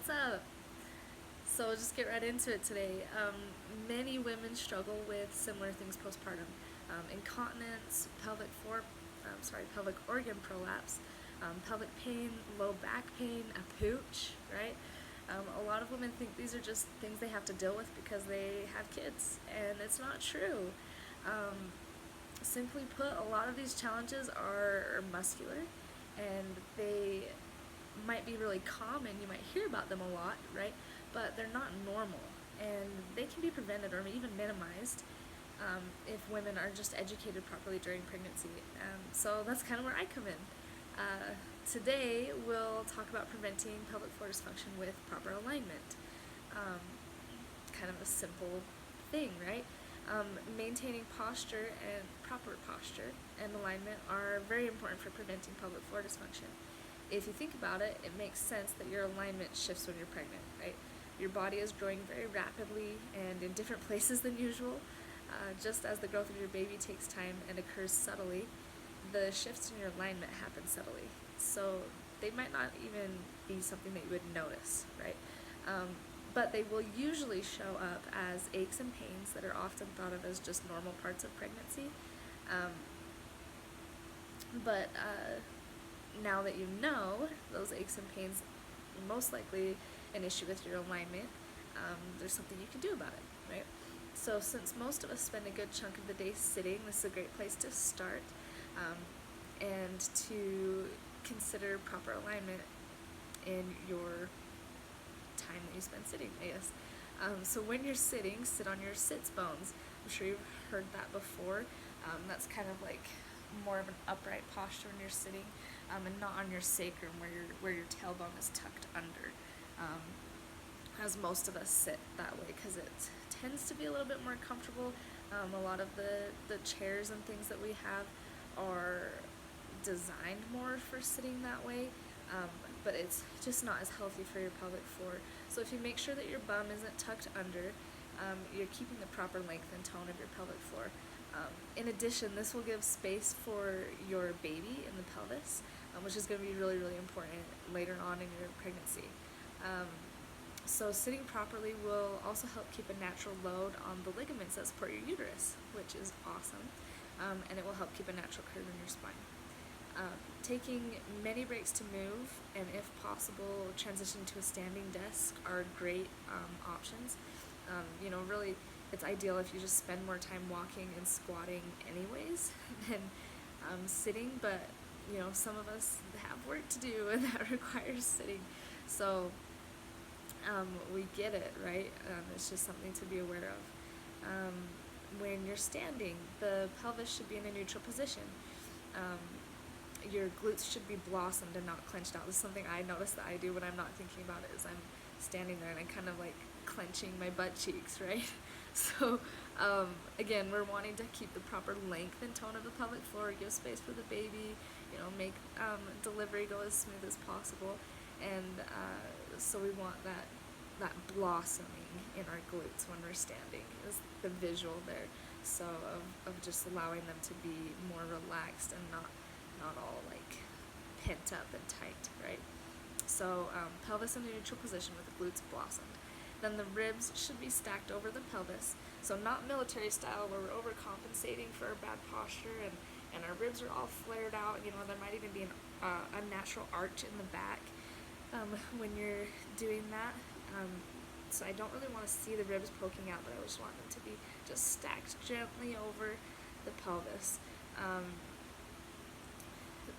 What's up? So we'll just get right into it today. Many women struggle with similar things postpartum: incontinence, pelvic organ prolapse, pelvic pain, low back pain, a pooch. Right? A lot of women think these are just things they have to deal with because they have kids, and it's not true. Um, Simply put, a lot of these challenges are muscular, and they might be really common. You might hear about them a lot, right? But they're not normal, and they can be prevented or even minimized if women are just educated properly during pregnancy. So that's kind of where I come in. Today, we'll talk about preventing pelvic floor dysfunction with proper alignment. Um, Kind of a simple thing, right? Maintaining posture and proper posture and alignment are very important for preventing pelvic floor dysfunction. If you think about it, it makes sense that your alignment shifts when you're pregnant, right? Your body is growing very rapidly and in different places than usual. Just as the growth of your baby takes time and occurs subtly, the shifts in your alignment happen subtly. So they might not even be something that you would notice, right? Um, but they will usually show up as aches and pains that are often thought of as just normal parts of pregnancy. Um, but now that you know those aches and pains are most likely an issue with your alignment, there's something you can do about it, right? So since most of us spend a good chunk of the day sitting, this is a great place to start, and to consider proper alignment in your time that you spend sitting, I guess. So when you're sitting, sit on your sits bones. I'm sure you've heard that before. That's kind of like more of an upright posture when you're sitting, and not on your sacrum where your tailbone is tucked under. As most of us sit that way because it tends to be a little bit more comfortable. A lot of the chairs and things that we have are designed more for sitting that way, but it's just not as healthy for your pelvic floor. So if you make sure that your bum isn't tucked under, you're keeping the proper length and tone of your pelvic floor. In addition, this will give space for your baby in the pelvis, which is going to be really, really important later on in your pregnancy. So sitting properly will also help keep a natural load on the ligaments that support your uterus, which is awesome, and it will help keep a natural curve in your spine. Taking many breaks to move, and if possible, transition to a standing desk are great options. Really, it's ideal if you just spend more time walking and squatting anyways than sitting, but some of us have work to do and that requires sitting. So we get it, right? It's just something to be aware of. When you're standing, the pelvis should be in a neutral position. Your glutes should be blossomed and not clenched out. This is something I notice that I do when I'm not thinking about it, is I'm standing there and I'm kind of like clenching my butt cheeks, right? So again, we're wanting to keep the proper length and tone of the pelvic floor, give space for the baby, make delivery go as smooth as possible, and so we want that blossoming in our glutes when we're standing is the visual there. So of just allowing them to be more relaxed and not all like pent up and tight, right? So pelvis in a neutral position with the glutes blossomed. Then the ribs should be stacked over the pelvis. So not military style where we're overcompensating for our bad posture and our ribs are all flared out. There might even be a natural arch in the back when you're doing that. So I don't really want to see the ribs poking out, but I just want them to be just stacked gently over the pelvis.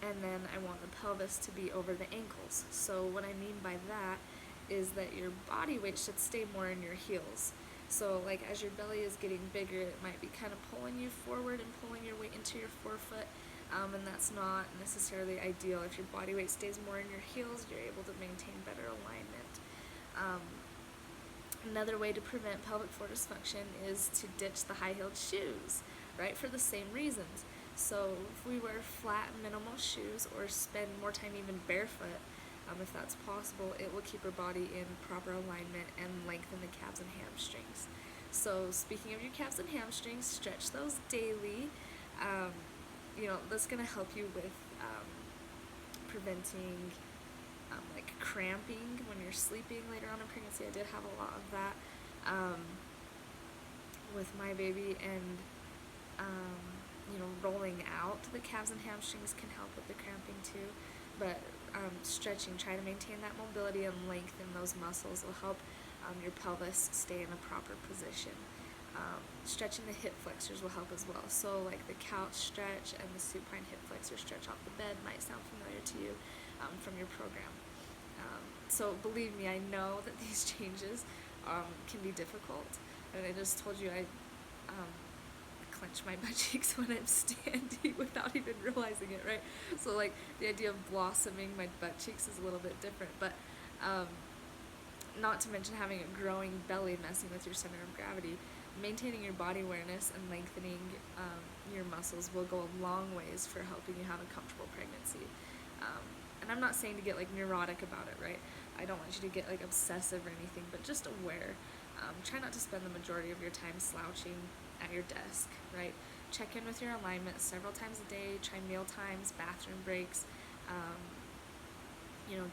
And then I want the pelvis to be over the ankles. So what I mean by that is that your body weight should stay more in your heels. So like as your belly is getting bigger, it might be kind of pulling you forward and pulling your weight into your forefoot, and that's not necessarily ideal. If your body weight stays more in your heels, you're able to maintain better alignment. Another way to prevent pelvic floor dysfunction is to ditch the high-heeled shoes, right, for the same reasons. So if we wear flat, minimal shoes or spend more time even barefoot, if that's possible, it will keep our body in proper alignment and lengthen the calves and hamstrings. So speaking of your calves and hamstrings, stretch those daily. That's going to help you with preventing like cramping when you're sleeping later on in pregnancy. I did have a lot of that with my baby, and rolling out the calves and hamstrings can help with the cramping too. But stretching, try to maintain that mobility and lengthen those muscles will help your pelvis stay in a proper position. Stretching the hip flexors will help as well. So like the couch stretch and the supine hip flexor stretch off the bed might sound familiar to you from your program. So believe me, I know that these changes can be difficult. And I just told you I clench my butt cheeks when I'm standing without even realizing it, right? So like the idea of blossoming my butt cheeks is a little bit different, but not to mention having a growing belly messing with your center of gravity. Maintaining your body awareness and lengthening your muscles will go a long ways for helping you have a comfortable pregnancy. And I'm not saying to get like neurotic about it, right? I don't want you to get like obsessive or anything, but just aware. Try not to spend the majority of your time slouching at your desk, right? Check in with your alignment several times a day. Try meal times, bathroom breaks,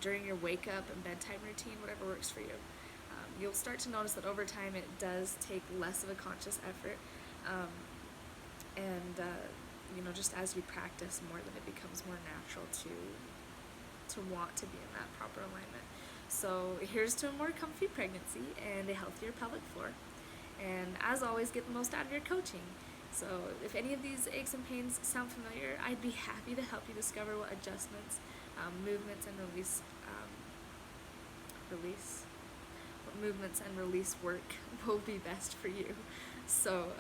during your wake up and bedtime routine, whatever works for you. You'll start to notice that over time it does take less of a conscious effort, and just as you practice more, then it becomes more natural to want to be in that proper alignment. So here's to a more comfy pregnancy and a healthier pelvic floor. And as always, get the most out of your coaching. So if any of these aches and pains sound familiar, I'd be happy to help you discover what adjustments, movements, and release work will be best for you. So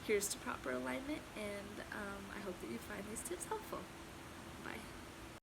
here's to proper alignment, and I hope that you find these tips helpful.